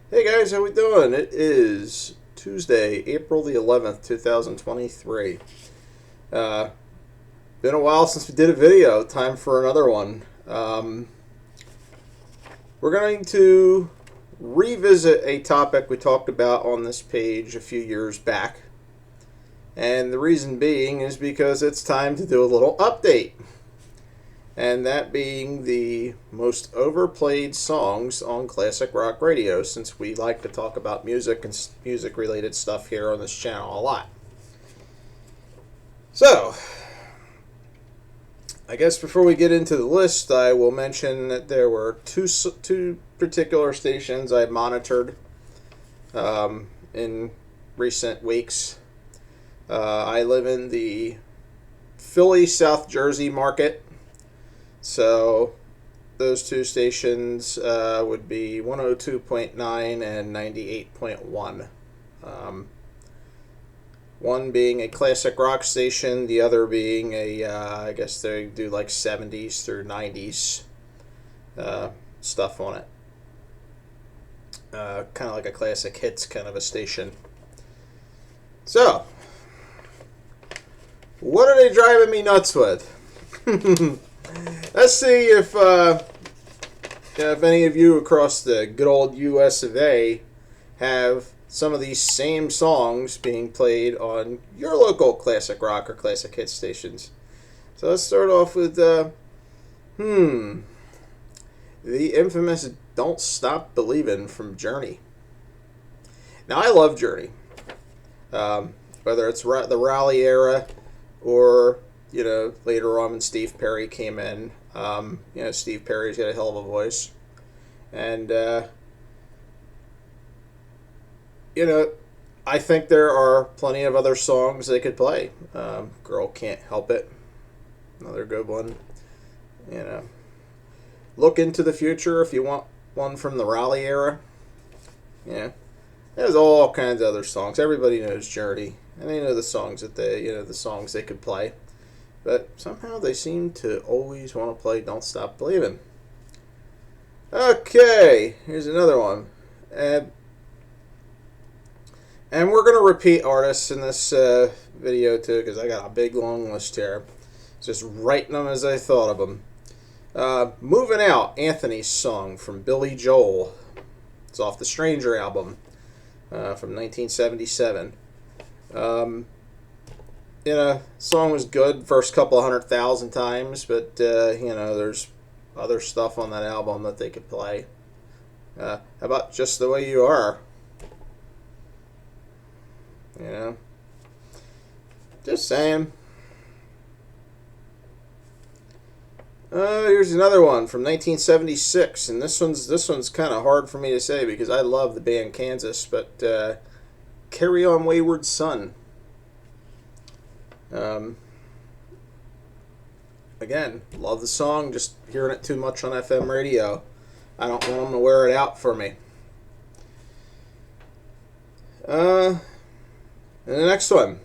Hey guys, how we doing? It is Tuesday, April the 11th, 2023. Uh, Been a while since we did a video. Time for another one. We're going to revisit a topic we talked about on this page a few years back. And the reason being is because it's time to do a little update. And that being the most overplayed songs on classic rock radio, since we like to talk about music and music related stuff here on this channel a lot. So, I guess before we get into the list, I will mention that there were two particular stations I monitored in recent weeks. I live in the Philly, South Jersey market. So those two stations would be 102.9 and 98.1. One being a classic rock station, the other being I guess they do like 70s through 90s stuff on it. Kind of like a classic hits kind of a station. So, what are they driving me nuts with? Let's see if any of you across the good old U.S. of A. have some of these same songs being played on your local classic rock or classic hit stations. So let's start off with the infamous "Don't Stop Believin'" from Journey. Now I love Journey, whether it's the Raleigh era or later on when Steve Perry came in. Steve Perry's got a hell of a voice. And, I think there are plenty of other songs they could play. Girl Can't Help It. Another good one. Look Into the Future if you want one from the Raleigh era. Yeah. There's all kinds of other songs. Everybody knows Journey. And they know the songs the songs they could play. But somehow they seem to always want to play "Don't Stop Believin'." Okay, here's another one. And we're going to repeat artists in this video too, because I got a big long list here. Just writing them as I thought of them. Moving Out, Anthony's song from Billy Joel. It's off the Stranger album from 1977. Song was good first couple 100,000 times, but there's other stuff on that album that they could play. How about Just the Way You Are? Just saying. Here's another one from 1976, and this one's kind of hard for me to say because I love the band Kansas, but Carry On Wayward Son. Again, love the song, just hearing it too much on FM radio. I don't want them to wear it out for me. And the next one.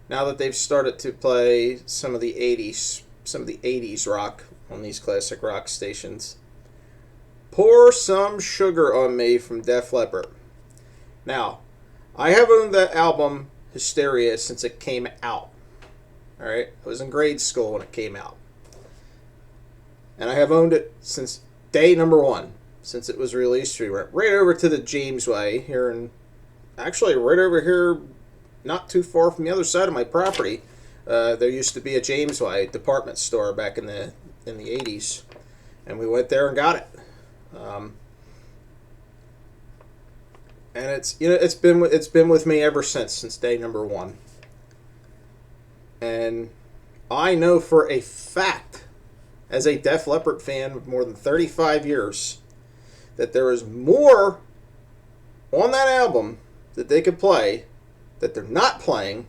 Now that they've started to play some of the 80s rock on these classic rock stations. Pour Some Sugar on Me from Def Leppard. Now, I have owned that album Hysteria since it came out. Alright? I was in grade school when it came out. And I have owned it since day number one. Since it was released, we went right over to the James Way here actually right over here, not too far from the other side of my property. There used to be a James Way department store back in the 80s. And we went there and got it. And it's been with me ever since day number one. And I know for a fact, as a Def Leppard fan with more than 35 years, that there is more on that album that they could play that they're not playing.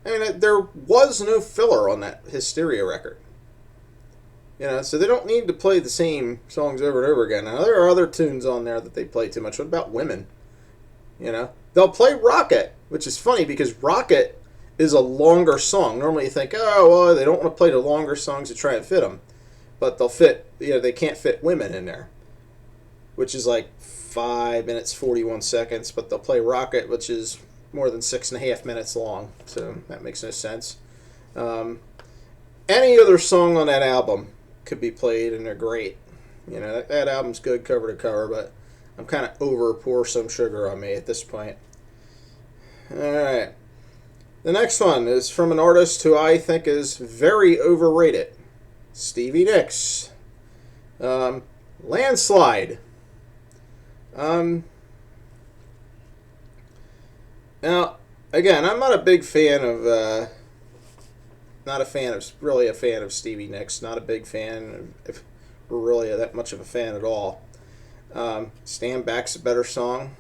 I mean, there was no filler on that Hysteria record. So they don't need to play the same songs over and over again. Now, there are other tunes on there that they play too much. What about Women? They'll play Rocket, which is funny because Rocket is a longer song. Normally you think, oh, well, they don't want to play the longer songs to try and fit them. But they'll fit, they can't fit Women in there. which is like 5 minutes 41 seconds, but they'll play Rocket, which is more than 6.5 minutes long. So that makes no sense. Any other song on that album could be played, and they're great. You know, that album's good cover to cover, but I'm kind of over Pour Some Sugar on Me at this point. Alright. The next one is from an artist who I think is very overrated. Stevie Nicks. Landslide. Now, again, I'm not a big fan of... really a fan of Stevie Nicks. Not a big fan, if we're really that much of a fan at all. Stand Back's a better song.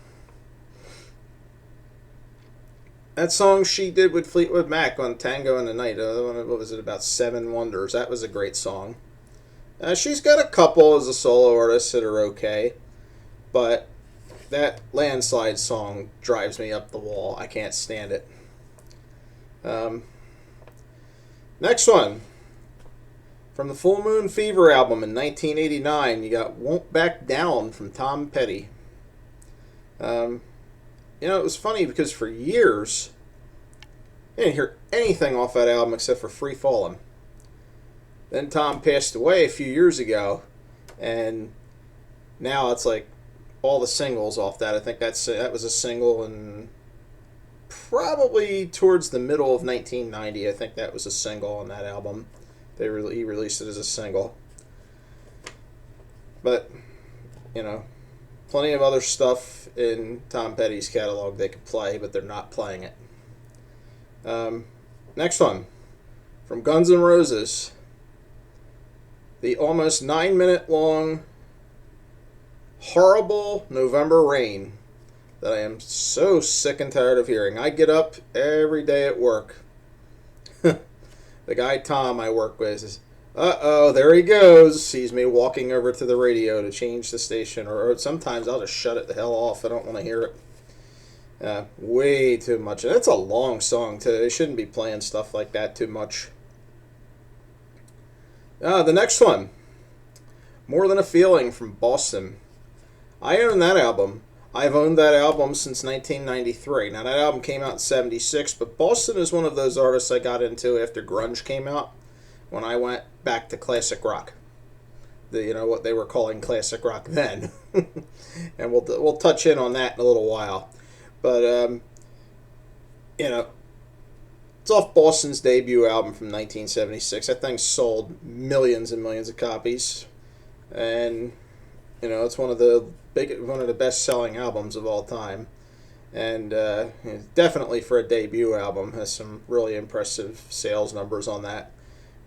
That song she did with Fleetwood Mac on Tango in the Night, what was it, about Seven Wonders? That was a great song. She's got a couple as a solo artist that are okay, but that Landslide song drives me up the wall. I can't stand it. Next one. From the Full Moon Fever album in 1989, you got Won't Back Down from Tom Petty. You know, it was funny because for years, I didn't hear anything off that album except for Free Fallin'. Then Tom passed away a few years ago, and now it's like all the singles off that. I think that was a single, and probably towards the middle of 1990, I think that was a single on that album. He released it as a single. But, you know, plenty of other stuff in Tom Petty's catalog they could play, but they're not playing it. Next one. From Guns N' Roses. The almost 9-minute long horrible November Rain that I am so sick and tired of hearing. I get up every day at work. The guy Tom I work with says, uh-oh, there he goes. Sees me walking over to the radio to change the station. Or sometimes I'll just shut it the hell off. I don't want to hear it. Way too much. And it's a long song, too. They shouldn't be playing stuff like that too much. The next one. More Than a Feeling from Boston. I own that album. I've owned that album since 1993. Now, that album came out in 76, but Boston is one of those artists I got into after grunge came out, when I went back to classic rock. What they were calling classic rock then. And we'll touch in on that in a little while. But, it's off Boston's debut album from 1976. That thing sold millions and millions of copies. And, it's one of the best-selling albums of all time. And definitely for a debut album, has some really impressive sales numbers on that.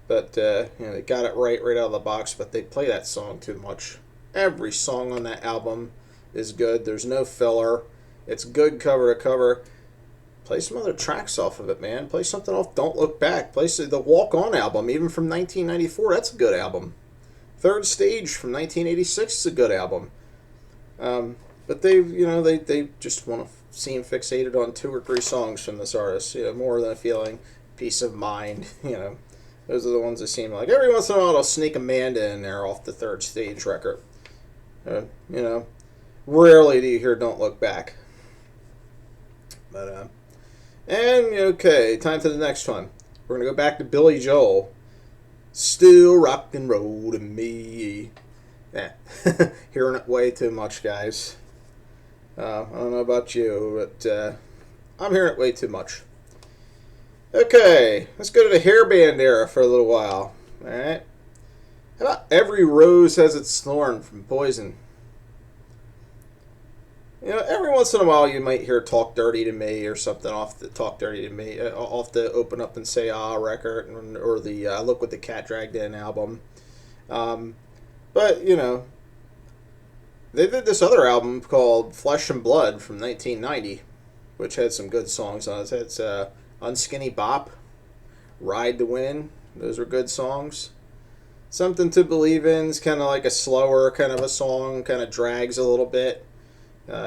But, they got it right out of the box, but they play that song too much. Every song on that album is good. There's no filler. It's good cover to cover. Play some other tracks off of it, man. Play something off Don't Look Back. Play the Walk On album, even from 1994. That's a good album. Third Stage from 1986 is a good album. But they just want to seem fixated on 2 or 3 songs from this artist. More Than a Feeling, Peace of Mind. Those are the ones that seem like every once in a while they'll sneak Amanda in there off the Third Stage record. Rarely do you hear Don't Look Back. But okay, time for the next one. We're gonna go back to Billy Joel. Still rock and roll to me. Yeah, hearing it way too much, guys. I don't know about you, but I'm hearing it way too much. Okay, let's go to the hairband era for a little while. Alright. How about Every Rose Has Its Thorn from Poison? Every once in a while you might hear Talk Dirty to Me or something off the Talk Dirty to Me, off the Open Up and Say Ah record, or the Look What the Cat Dragged In album. But, they did this other album called Flesh and Blood from 1990, which had some good songs on it. It's Unskinny Bop, Ride to Win. Those were good songs. Something to Believe In is kind of like a slower kind of a song, kind of drags a little bit.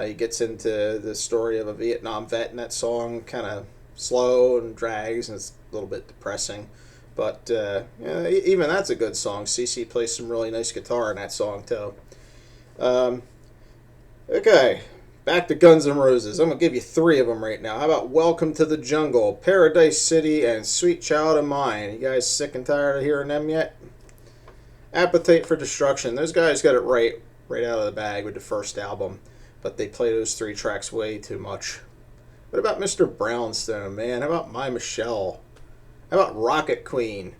He gets into the story of a Vietnam vet in that song, kind of slow and drags, and it's a little bit depressing. But even that's a good song. CeCe plays some really nice guitar in that song, too. Okay, back to Guns N' Roses. I'm going to give you three of them right now. How about Welcome to the Jungle, Paradise City, and Sweet Child of Mine? You guys sick and tired of hearing them yet? Appetite for Destruction. Those guys got it right out of the bag with the first album, but they play those three tracks way too much. What about Mr. Brownstone, man? How about My Michelle? How about Rocket Queen?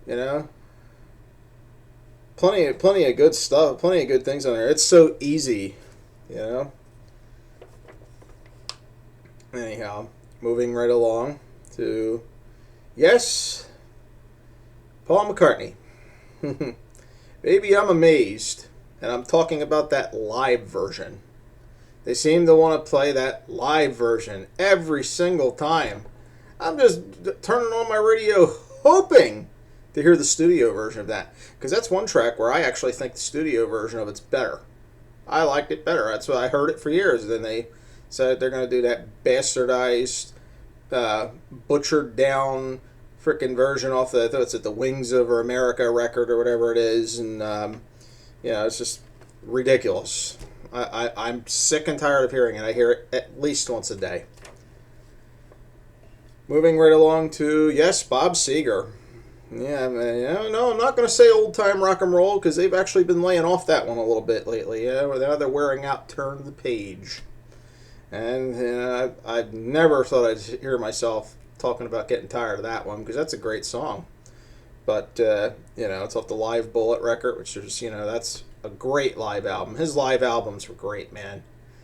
You know, plenty of good stuff, plenty of good things on there. It's so easy, you know. Anyhow, moving right along to yes, Paul McCartney. Baby, I'm amazed, and I'm talking about that live version. They seem to want to play that live version every single time. I'm just turning on my radio hoping to hear the studio version of that, because that's one track where I actually think the studio version of it's better. I liked it better. That's why I heard it for years. Then they said they're going to do that bastardized, butchered down freaking version off the Wings Over America record or whatever it is, and it's just ridiculous. I'm sick and tired of hearing it. I hear it at least once a day. Moving right along to yes, Bob Seger. Yeah, man. No, I'm not going to say old time rock and roll because they've actually been laying off that one a little bit lately. Yeah, now they're wearing out "Turn the Page," and I've never thought I'd hear myself talking about getting tired of that one because that's a great song. But it's off the Live Bullet record, which is that's a great live album. His live albums were great, man.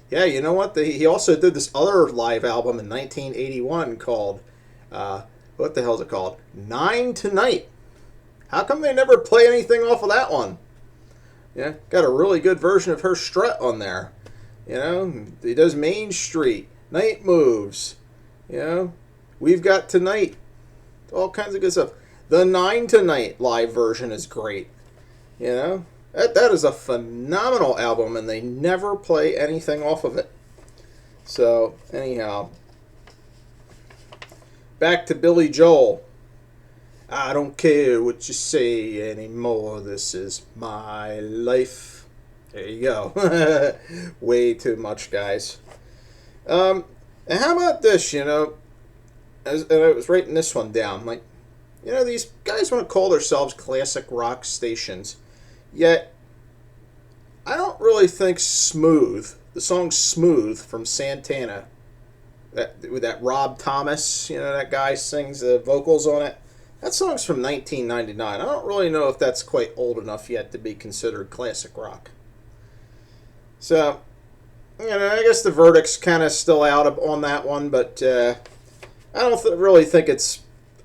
Yeah, you know what? He also did this other live album in 1981 called, what the hell is it called? Nine Tonight. How come they never play anything off of that one? Yeah, got a really good version of Her Strut on there. He does Main Street, Night Moves, We've Got Tonight, all kinds of good stuff. The Nine Tonight live version is great. That is a phenomenal album, and they never play anything off of it. So, anyhow, back to Billy Joel. I don't care what you say anymore. This is my life. There you go. Way too much, guys. And how about this, and I was writing this one down. Like, these guys want to call themselves classic rock stations. Yet, I don't really think Smooth, the song Smooth from Santana, with that Rob Thomas, that guy sings the vocals on it, that song's from 1999. I don't really know if that's quite old enough yet to be considered classic rock. So, I guess the verdict's kind of still out on that one, but I don't really think it's...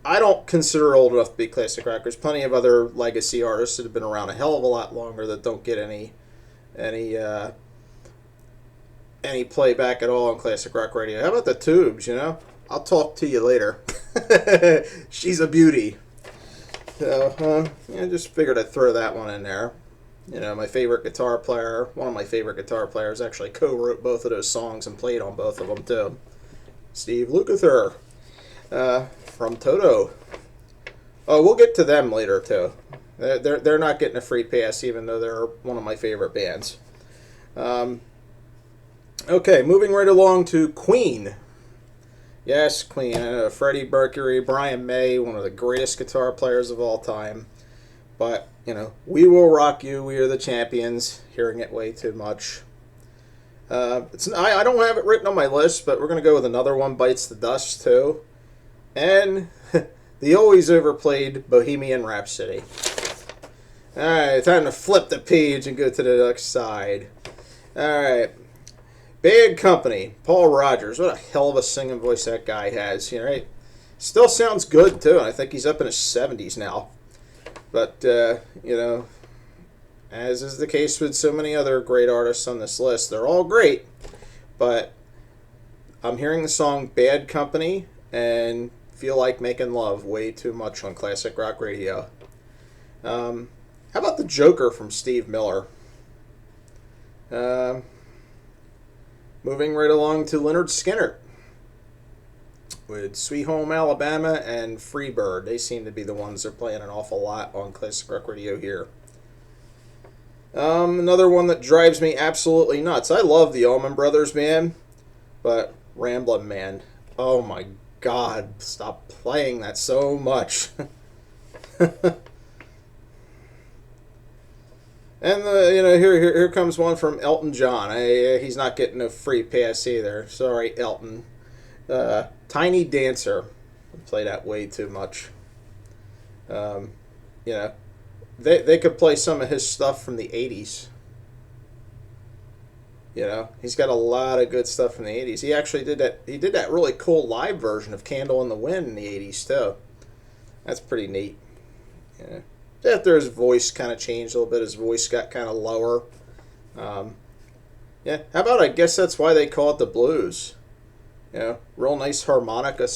I don't consider it old enough to be classic rock. There's plenty of other legacy artists that have been around a hell of a lot longer that don't get any playback at all on classic rock radio. How about the Tubes? I'll talk to you later. She's a beauty. So, just figured I'd throw that one in there. My favorite guitar player, one of my favorite guitar players, actually co-wrote both of those songs and played on both of them too. Steve Lukather. From Toto. Oh, we'll get to them later too. They're not getting a free pass, even though they're one of my favorite bands. Okay, moving right along to Queen. Yes, Queen. Freddie Mercury, Brian May, one of the greatest guitar players of all time. But We Will Rock You, We Are the Champions. Hearing it way too much. I don't have it written on my list, but we're gonna go with another one. Bites the Dust too. And the always overplayed Bohemian Rhapsody. Alright, time to flip the page and go to the next side. Alright. Bad Company. Paul Rogers. What a hell of a singing voice that guy has. Right? Still sounds good, too. I think he's up in his 70s now. But, as is the case with so many other great artists on this list, they're all great. But I'm hearing the song Bad Company and Feel Like Making Love way too much on classic rock radio. How about the Joker from Steve Miller? Moving right along to Lynyrd Skynyrd with Sweet Home Alabama and Freebird. They seem to be the ones that are playing an awful lot on classic rock radio here. Another one that drives me absolutely nuts. I love the Allman Brothers, man, but Ramblin' Man. Oh my God! Stop playing that so much. And here comes one from Elton John. He's not getting a free pass either. Sorry, Elton. Tiny Dancer. I play that way too much. Um, you know, they could play some of his stuff from the '80s. He's got a lot of good stuff from the '80s. He actually did that. He did that really cool live version of "Candle in the Wind" in the '80s too. That's pretty neat. Yeah. After his voice kind of changed a little bit, his voice got kind of lower. Um, yeah. How about, I guess that's why they call it the blues. Real nice harmonica,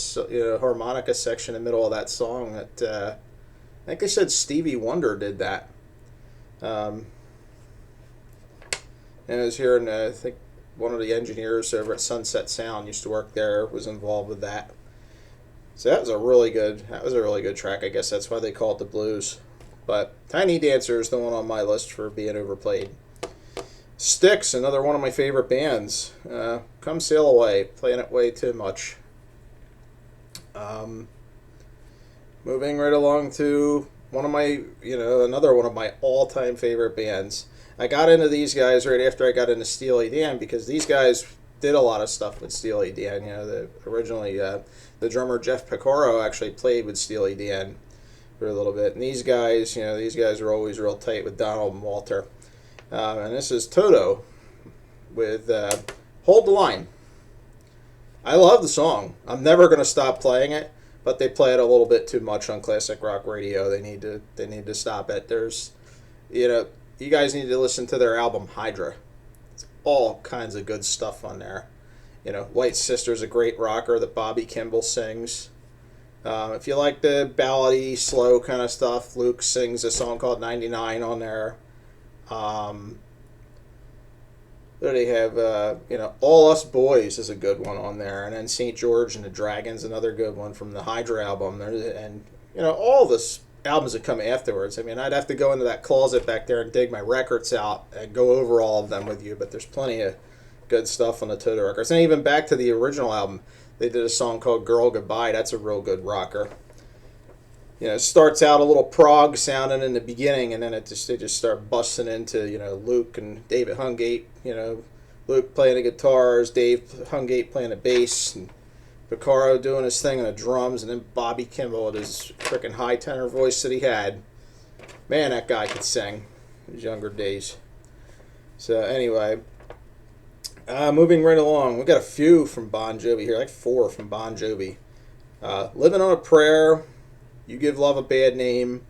harmonica section in the middle of that song. That I think they said Stevie Wonder did that. Um, and I was hearing, I think one of the engineers over at Sunset Sound used to work there, was involved with that. So that was a really good track. I guess that's why they call it the blues. But Tiny Dancer is the one on my list for being overplayed. Styx, another one of my favorite bands. Come Sail Away, playing it way too much. Moving right along to another one of my all-time favorite bands. I got into these guys right after I got into Steely Dan, because these guys did a lot of stuff with Steely Dan. Originally the drummer Jeff Porcaro actually played with Steely Dan for a little bit, and these guys are always real tight with Donald and Walter. And this is Toto with "Hold the Line." I love the song. I'm never going to stop playing it, but they play it a little bit too much on classic rock radio. They need to stop it. You guys need to listen to their album Hydra. It's all kinds of good stuff on there. White Sister's a great rocker that Bobby Kimball sings. If you like the ballady, slow kind of stuff, Luke sings a song called 99 on there. They have, All Us Boys is a good one on there. And then St. George and the Dragons, another good one from the Hydra album. And, all this albums that come afterwards. I mean, I'd have to go into that closet back there and dig my records out and go over all of them with you. But there's plenty of good stuff on the Toto records. And even back to the original album, they did a song called Girl Goodbye. That's a real good rocker. It starts out a little prog sounding in the beginning, and then they just start busting into, Luke and David Hungate, Luke playing the guitars, Dave Hungate playing the bass, and Porcaro doing his thing on the drums, and then Bobby Kimball with his freaking high tenor voice that he had. Man, that guy could sing in his younger days. So anyway, moving right along, we got a few from Bon Jovi here, like 4 from Bon Jovi. Living on a Prayer, You Give Love a Bad Name,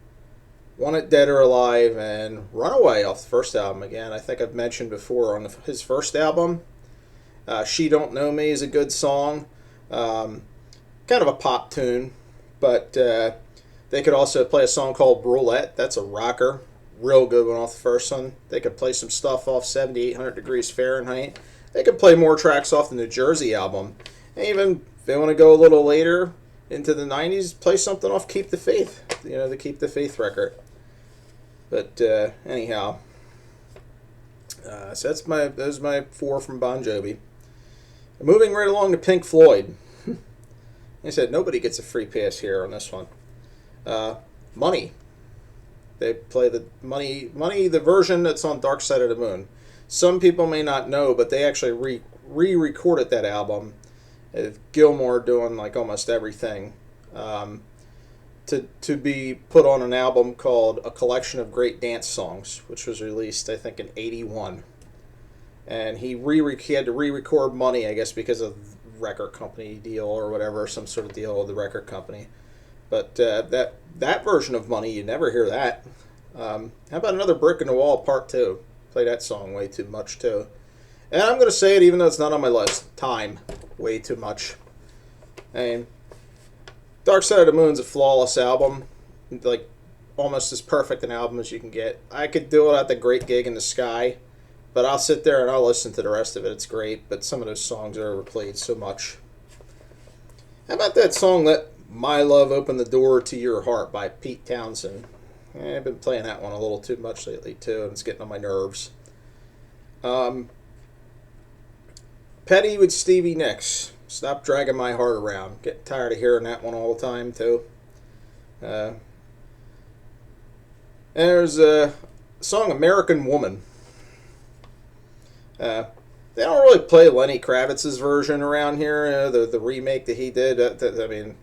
Want It Dead or Alive, and Runaway off the first album. Again, I think I've mentioned before on his first album. She Don't Know Me is a good song. Kind of a pop tune, but they could also play a song called Roulette. That's a rocker. Real good one off the first one. They could play some stuff off 7800 Degrees Fahrenheit. They could play more tracks off the New Jersey album. And even if they want to go a little later into the 90s, play something off Keep the Faith. The Keep the Faith record. But anyhow, so those are my 4 from Bon Jovi. Moving right along to Pink Floyd. I said nobody gets a free pass here on this one. Money. They play the Money, the version that's on Dark Side of the Moon. Some people may not know, but they actually re-recorded that album. Gilmour doing like almost everything to be put on an album called A Collection of Great Dance Songs, which was released, I think, in '81. And he had to re-record Money, I guess, because of record company deal or whatever, some sort of deal with the record company. But that version of Money, you never hear that. How about Another Brick in the Wall Part 2? Play that song way too much, too. And I'm going to say it even though it's not on my list. Time. Way too much. And Dark Side of the Moon's a flawless album. Like, almost as perfect an album as you can get. I could do it at the Great Gig in the Sky, but I'll sit there and I'll listen to the rest of it. It's great, but some of those songs are overplayed so much. How about that song, Let My Love Open the Door to Your Heart by Pete Townsend? I've been playing that one a little too much lately too, and it's getting on my nerves. Petty with Stevie Nicks. Stop dragging my heart around. Get tired of hearing that one all the time too. Uh, there's a song "American Woman." They don't really play Lenny Kravitz's version around here. The remake that he did. I mean,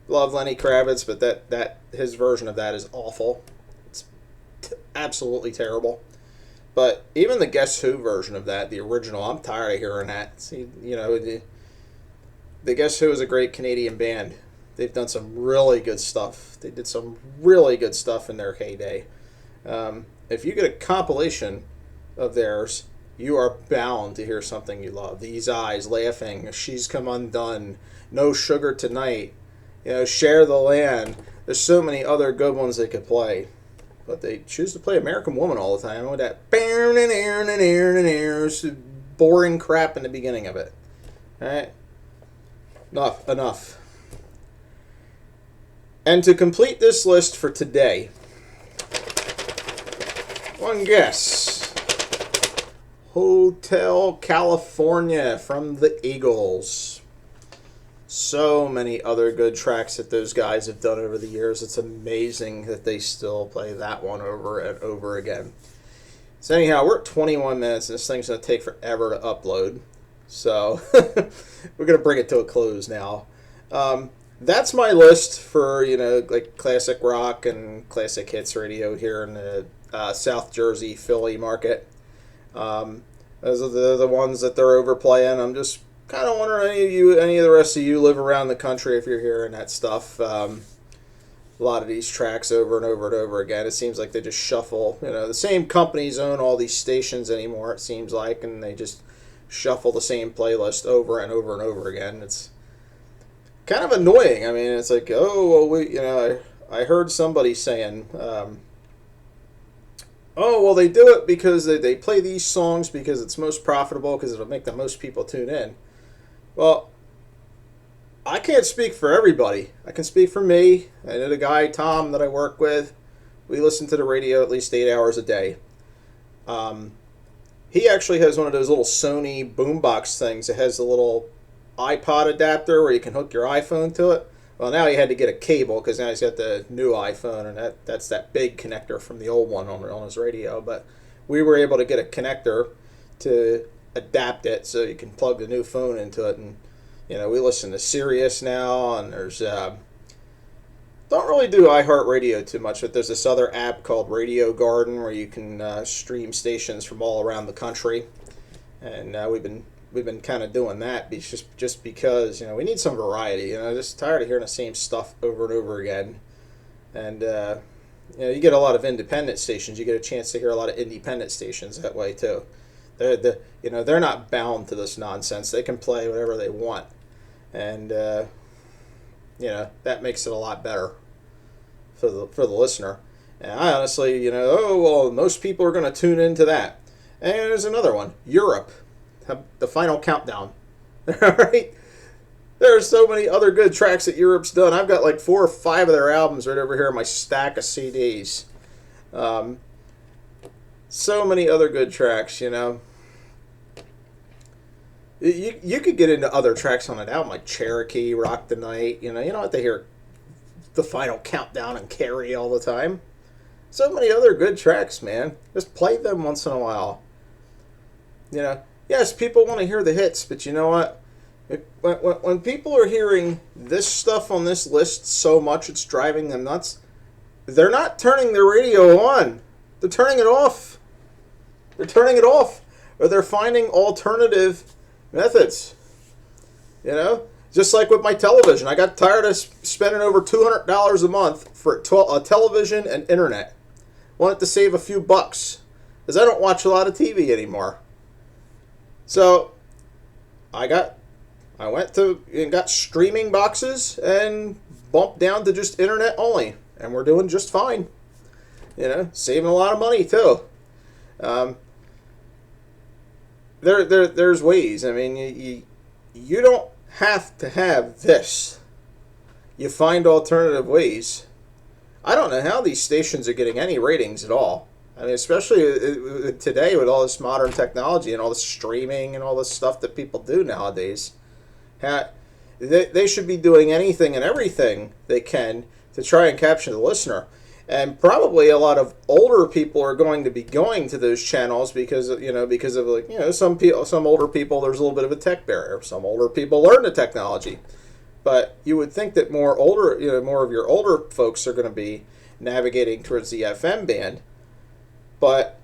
love Lenny Kravitz, but that his version of that is awful. It's absolutely terrible. But even the Guess Who version of that, the original, I'm tired of hearing that. See, the Guess Who is a great Canadian band. They've done some really good stuff. They did some really good stuff in their heyday. If you get a compilation of theirs, you are bound to hear something you love. These Eyes, Laughing, She's Come Undone, No Sugar Tonight, Share the Land. There's so many other good ones they could play. But they choose to play American Woman all the time with that boring crap in the beginning of it. Alright? Enough. And to complete this list for today, one guess. Hotel California from the Eagles. So many other good tracks that those guys have done over the years. It's amazing that they still play that one over and over again. So anyhow, we're at 21 minutes, and this thing's going to take forever to upload. So we're going to bring it to a close now. That's my list for, like classic rock and classic hits radio here in the South Jersey, Philly market. Those are the ones that they're overplaying. I'm just kind of wondering any of the rest of you live around the country if you're hearing that stuff. A lot of these tracks over and over and over again. It seems like they just shuffle. The same companies own all these stations anymore, it seems like, and they just shuffle the same playlist over and over and over again. It's kind of annoying. I mean, it's like, I heard somebody saying, they do it because they play these songs because it's most profitable, because it'll make the most people tune in. Well, I can't speak for everybody. I can speak for me. I know the guy, Tom, that I work with. We listen to the radio at least 8 hours a day. He actually has one of those little Sony boombox things that has the little iPod adapter where you can hook your iPhone to it. Well, now he had to get a cable because now he's got the new iPhone, and that's that big connector from the old one on his radio. But we were able to get a connector to adapt it so you can plug the new phone into it. And, we listen to Sirius now, and there's... don't really do iHeartRadio too much, but there's this other app called Radio Garden where you can stream stations from all around the country. And we've been kind of doing that just because we need some variety. Just tired of hearing the same stuff over and over again. And you get a lot of independent stations. You get a chance to hear a lot of independent stations that way too. They're not bound to this nonsense. They can play whatever they want, and that makes it a lot better for the listener. And I honestly, most people are going to tune into that. And there's another one, Europe. The Final Countdown. Alright? There are so many other good tracks that Europe's done. I've got like 4 or 5 of their albums right over here in my stack of CDs. So many other good tracks, You could get into other tracks on an album like Cherokee, Rock the Night. You don't have to hear The Final Countdown and Carrie all the time. So many other good tracks, man. Just play them once in a while. Yes, people want to hear the hits, but you know what? When people are hearing this stuff on this list so much it's driving them nuts, they're not turning their radio on. They're turning it off. Or they're finding alternative methods. Just like with my television. I got tired of spending over $200 a month for a television and internet. Wanted to save a few bucks, because I don't watch a lot of TV anymore. So, I went to and got streaming boxes and bumped down to just internet only, and we're doing just fine. Saving a lot of money too. There's ways. I mean, you don't have to have this. You find alternative ways. I don't know how these stations are getting any ratings at all. I mean, especially today with all this modern technology and all the streaming and all this stuff that people do nowadays. They should be doing anything and everything they can to try and capture the listener. And probably a lot of older people are going to be going to those channels because of like some people, some older people. There's a little bit of a tech barrier. Some older people learn the technology, but you would think that more of your older folks are going to be navigating towards the FM band. But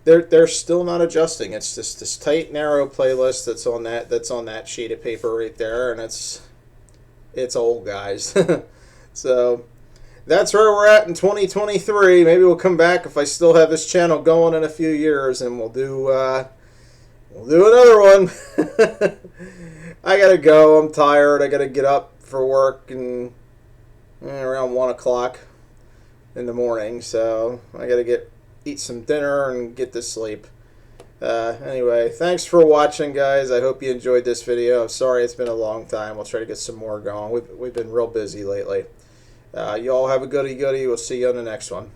they're still not adjusting. It's just this tight, narrow playlist that's on that sheet of paper right there, and it's old, guys. So that's where we're at in 2023. Maybe we'll come back if I still have this channel going in a few years, and we'll do another one. I gotta go. I'm tired. I gotta get up for work and around 1 o'clock in the morning, so I gotta eat some dinner and get to sleep. Anyway, thanks for watching, guys. I hope you enjoyed this video. I'm sorry it's been a long time. We'll try to get some more going. We've been real busy lately. You all have a goody. We'll see you on the next one.